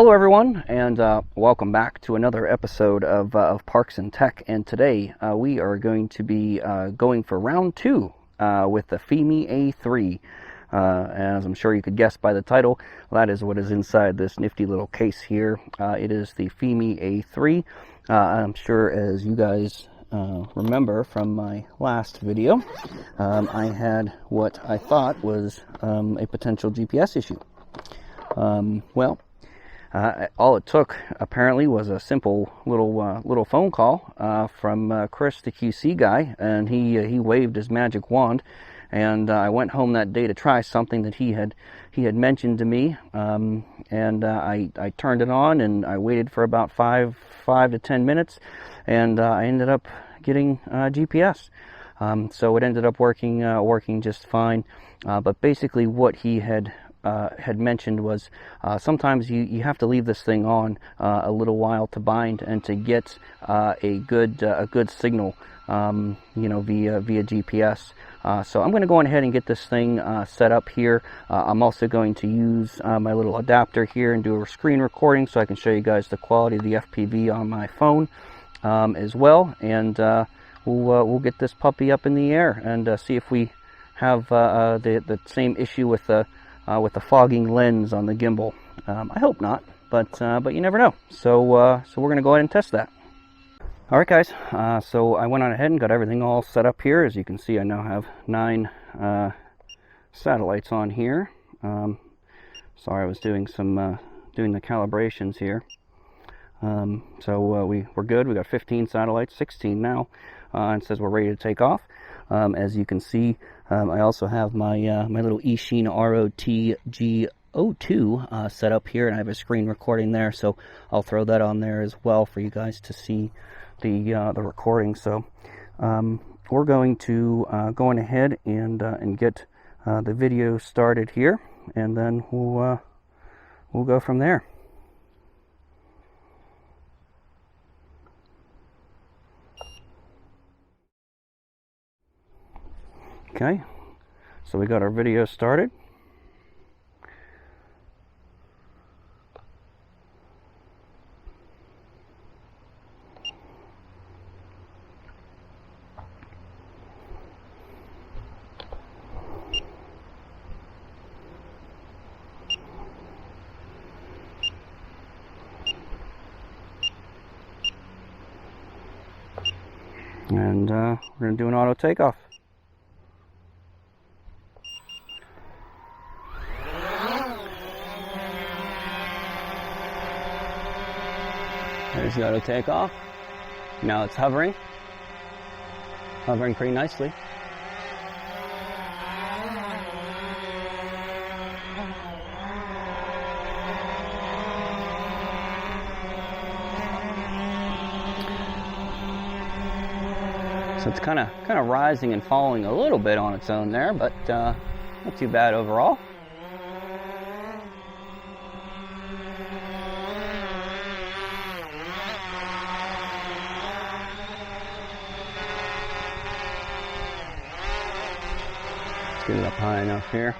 Hello everyone, and welcome back to another episode of Parks and Tech. And today we are going to be going for round 2 with the Fimi A3. As I'm sure you could guess by the title, that is what is inside this nifty little case here. It is the Fimi A3. I'm sure, as you guys remember from my last video, I had what I thought was a potential GPS issue. All it took apparently was a simple little phone call from Chris, the QC guy, and he waved his magic wand, and I went home that day to try something that he had mentioned to me, and I turned it on and I waited for about 5 to 10 minutes, and I ended up getting GPS. So it ended up working just fine. But basically, what he had mentioned was sometimes you have to leave this thing on a little while to bind and to get a good signal, via GPS. So I'm going to go ahead and get this thing set up here. I'm also going to use my little adapter here and do a screen recording so I can show you guys the quality of the FPV on my phone as well. And we'll get this puppy up in the air and see if we have the same issue with the fogging lens on the gimbal. I hope not, but you never know. So we're going to go ahead and test that. All right, guys. So I went on ahead and got everything all set up here. As you can see, I now have 9 satellites on here. Sorry, I was doing some doing the calibrations here. So we're good. We got 15 satellites, 16 now, and it says we're ready to take off. As you can see, I also have my my little Eachine ROTG02 set up here, and I have a screen recording there, so I'll throw that on there as well for you guys to see the recording. So we're going to go on ahead and get the video started here, and then we'll go from there. Okay, so we got our video started. And we're going to do an auto takeoff. There's the auto takeoff. Now it's hovering pretty nicely. So it's kind of rising and falling a little bit on its own there, but not too bad overall. Get it up high enough here.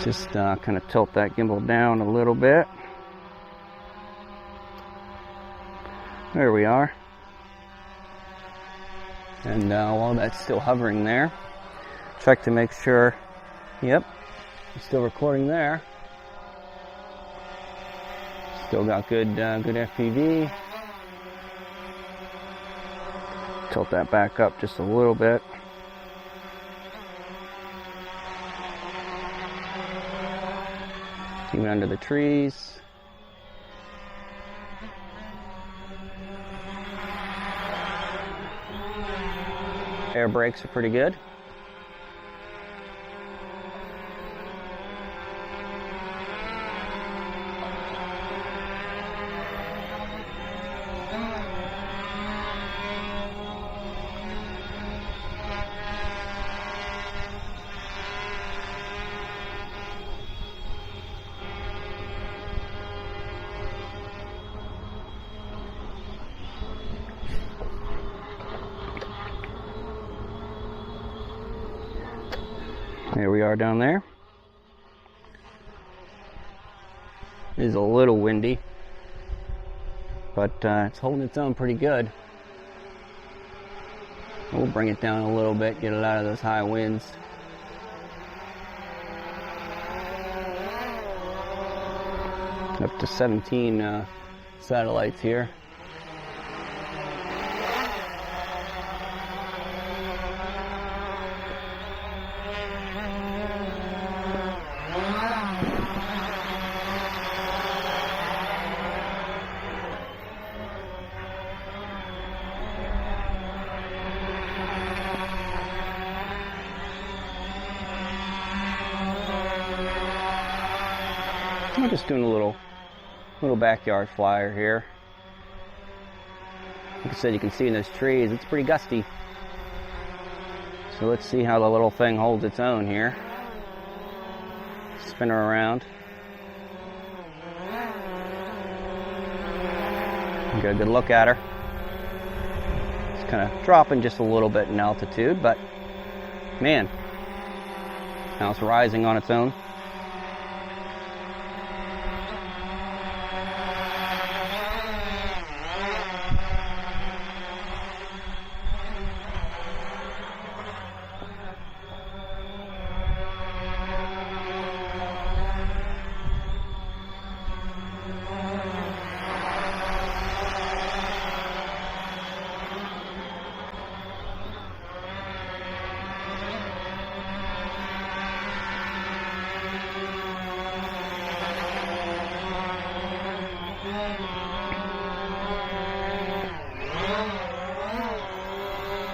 Just kind of tilt that gimbal down a little bit. There we are. And while that's still hovering there, check to make sure. Yep, it's still recording there. Still got good FPV. Tilt that back up just a little bit. Even under the trees. Air brakes are pretty good. There we are down there. It is a little windy, but it's holding its own pretty good. We'll bring it down a little bit, get it out of those high winds. Up to 17 satellites here. I'm just doing a little backyard flyer here. Like I said, you can see in those trees, it's pretty gusty. So let's see how the little thing holds its own here. Spin her around. Get a good look at her. It's kind of dropping just a little bit in altitude, but man, now it's rising on its own.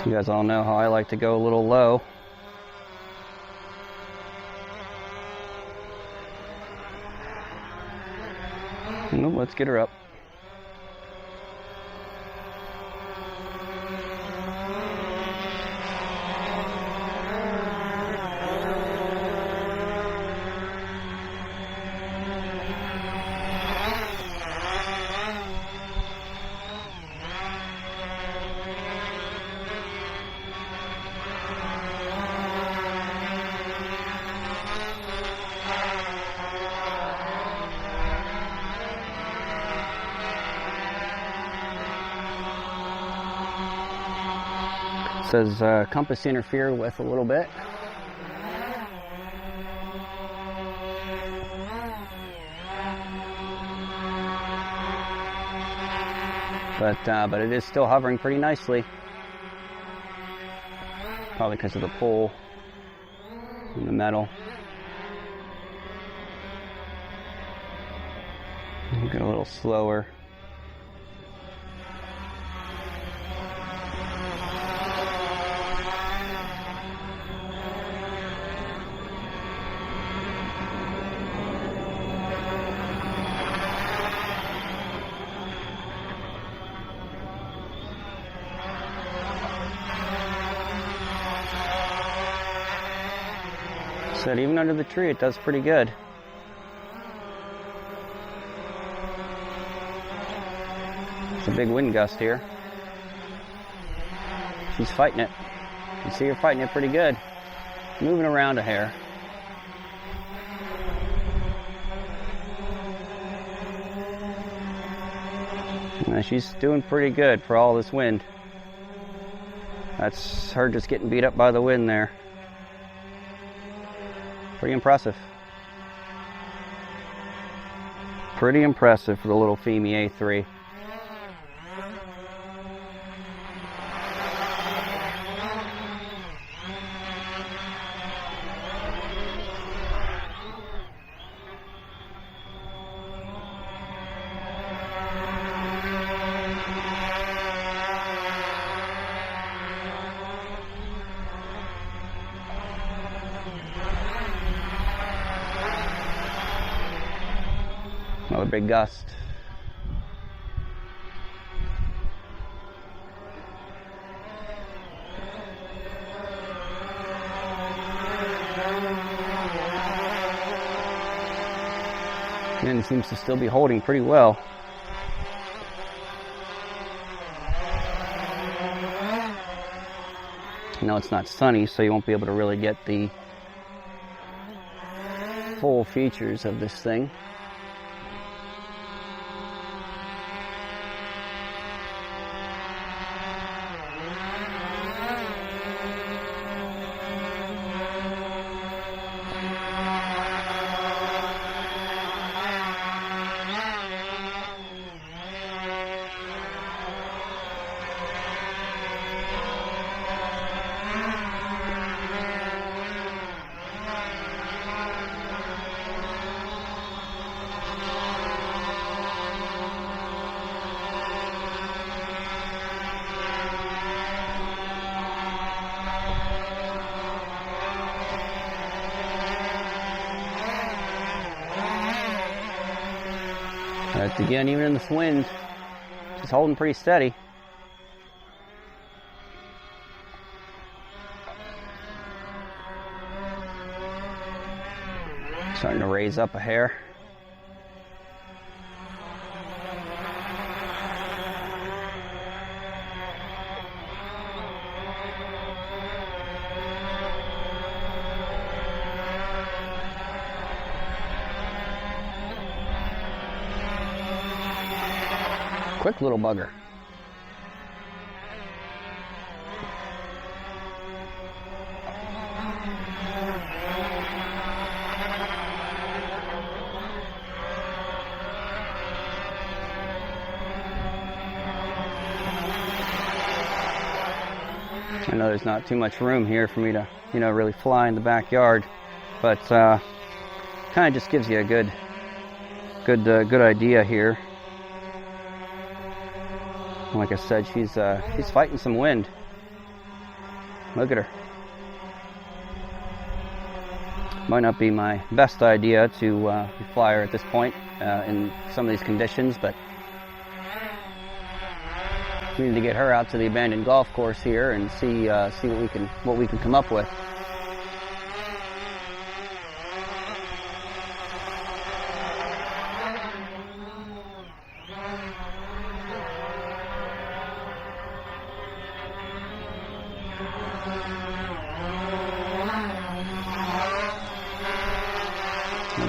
You guys all know how I like to go a little low. Let's get her up. Says compass interfered with a little bit. But it is still hovering pretty nicely. Probably because of the pull in the metal. Get a little slower. Said even under the tree it does pretty good. It's a big wind gust here. She's fighting it. You can see her fighting it pretty good. Moving around a hair. Now she's doing pretty good for all this wind. That's her just getting beat up by the wind there. Pretty impressive. Pretty impressive for the little Fimi A3. Another big gust. And it seems to still be holding pretty well. Now it's not sunny, so you won't be able to really get the full features of this thing. But again, even in this wind, just holding pretty steady. Starting to raise up a hair. Quick little bugger. I know there's not too much room here for me to, really fly in the backyard, but kind of just gives you a good idea here. Like I said, she's fighting some wind. Look at her. Might not be my best idea to fly her at this point in some of these conditions, but we need to get her out to the abandoned golf course here and see what we can come up with.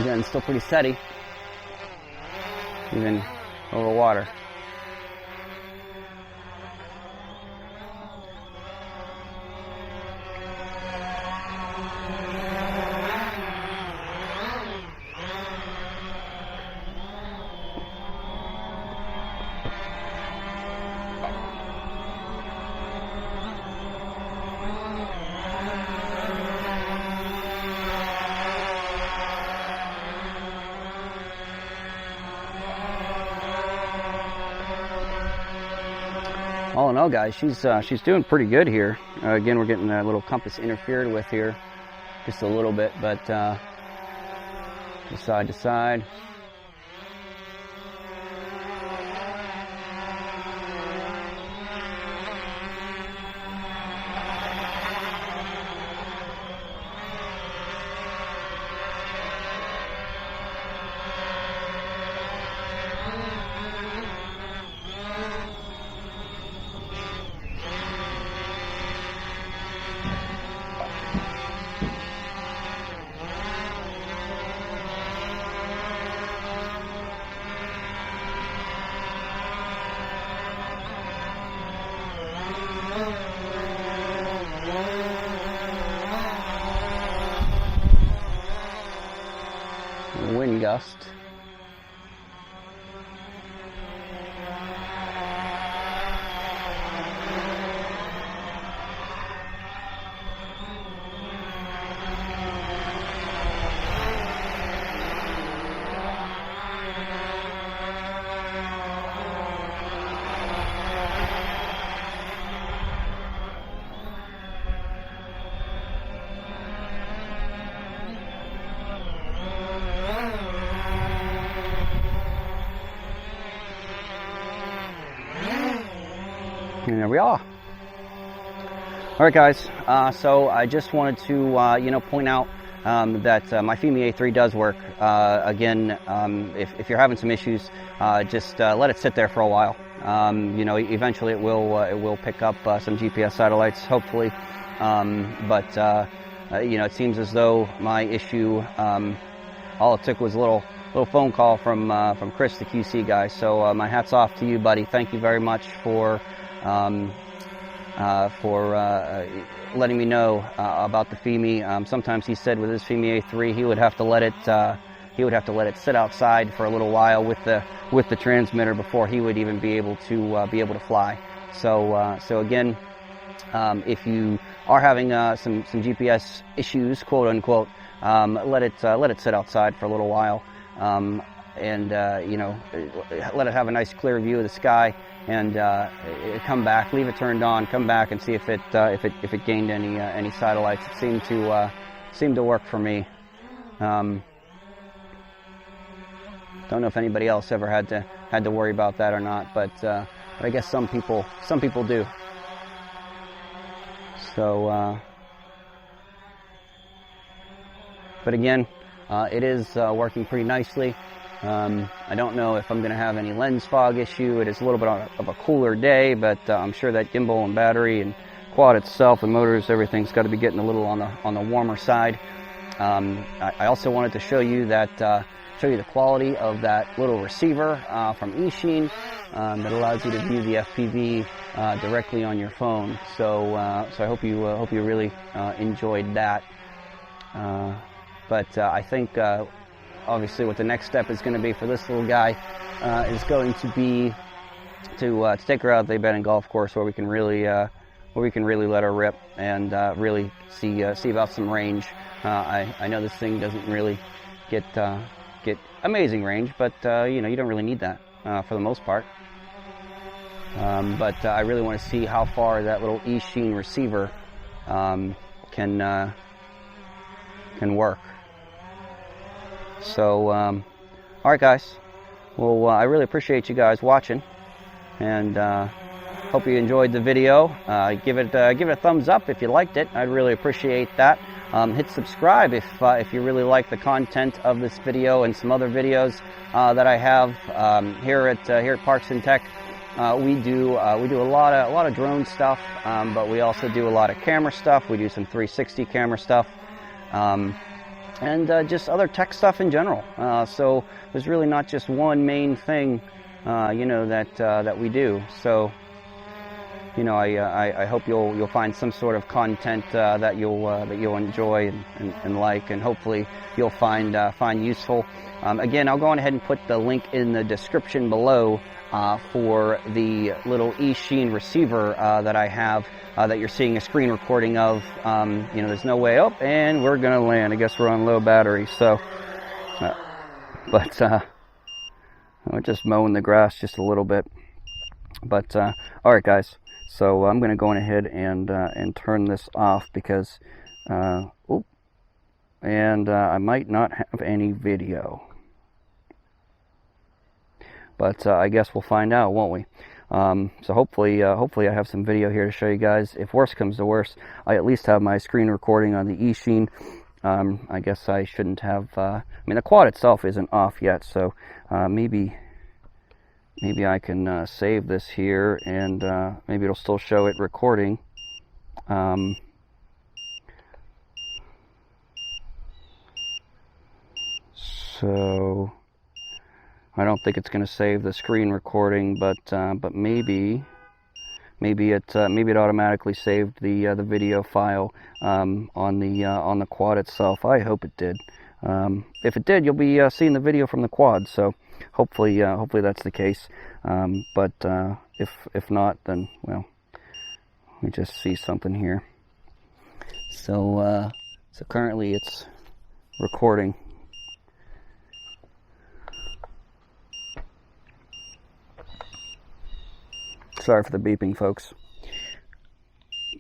Again, still pretty steady, even over water. All in all, guys, she's doing pretty good here. Again, we're getting that little compass interfered with here just a little bit, but side to side. Wind gust. And there we are. All right, guys. So I just wanted to, point out that my Fimi A3 does work. Again, if you're having some issues, just let it sit there for a while. Eventually it will pick up some GPS satellites, hopefully. But it seems as though my issue all it took was a little phone call from Chris, the QC guy. So my hat's off to you, buddy. Thank you very much for letting me know about the Fimi. Sometimes he said with his Fimi A3 he would have to let it sit outside for a little while with the transmitter before he would even be able to fly. So again, if you are having some GPS issues, quote unquote, let it sit outside for a little while, and you know, let it have a nice clear view of the sky, and come back, leave it turned on, come back and see if it gained any satellites. It seemed to work for me. Don't know if anybody else ever had to worry about that or not, but I guess some people do. So, but again, it is working pretty nicely. I don't know if I'm going to have any lens fog issue. It is a little bit of a cooler day, but I'm sure that gimbal and battery and quad itself and motors, everything's got to be getting a little on the warmer side. I also wanted to show you the quality of that little receiver from Eachine that allows you to view the FPV directly on your phone. So I hope you really enjoyed that. But I think obviously what the next step is going to be for this little guy is going to be to take her out to the abandoned golf course where we can really let her rip and really see about some range. I know this thing doesn't really get amazing range, but you know, you don't really need that for the most part. But I really want to see how far that little Eachine receiver can work. So, all right, guys. Well, I really appreciate you guys watching, and hope you enjoyed the video. Give it a thumbs up if you liked it. I'd really appreciate that. Hit subscribe if you really like the content of this video and some other videos that I have here at Parks and Tech. We do a lot of drone stuff, but we also do a lot of camera stuff. We do some 360 camera stuff. And just other tech stuff in general. So there's really not just one main thing, you know, that we do. So, you know, I hope you'll find some sort of content that you'll enjoy and like, and hopefully you'll find useful. Again, I'll go on ahead and put the link in the description below for the little Eachine receiver that I have. That you're seeing a screen recording of. You know, there's no way up, and we're gonna land. I guess we're on low battery, so but we're just mowing the grass just a little bit. But all right, guys, so I'm gonna go on ahead and turn this off because I might not have any video, but I guess we'll find out, won't we? So hopefully I have some video here to show you guys. If worse comes to worse, I at least have my screen recording on the Eachine. I guess I shouldn't have, I mean, the quad itself isn't off yet, so maybe I can save this here, and maybe it'll still show it recording. So I don't think it's going to save the screen recording, but maybe it automatically saved the video file on the quad itself. I hope it did. If it did, you'll be seeing the video from the quad. So hopefully that's the case. But if not, then well, let me just see something here. So currently it's recording. Sorry for the beeping, folks,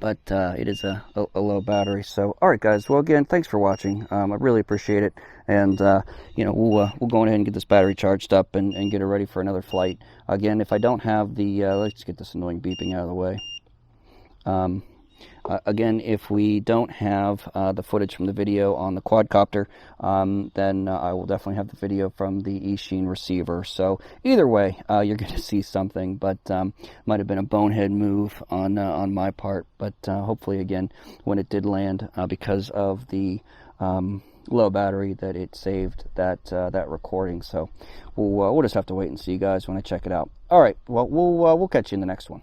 but it is a low battery. So, all right, guys. Well, again, thanks for watching. I really appreciate it, and you know, we'll go ahead and get this battery charged up and get it ready for another flight. Again, if I don't have the let's get this annoying beeping out of the way. Again, if we don't have the footage from the video on the quadcopter, then I will definitely have the video from the Eachine receiver. So either way, you're going to see something, but might have been a bonehead move on my part. But hopefully, again, when it did land, because of the low battery that it saved that that recording. So we'll just have to wait and see, guys, when I check it out. All right, well, we'll catch you in the next one.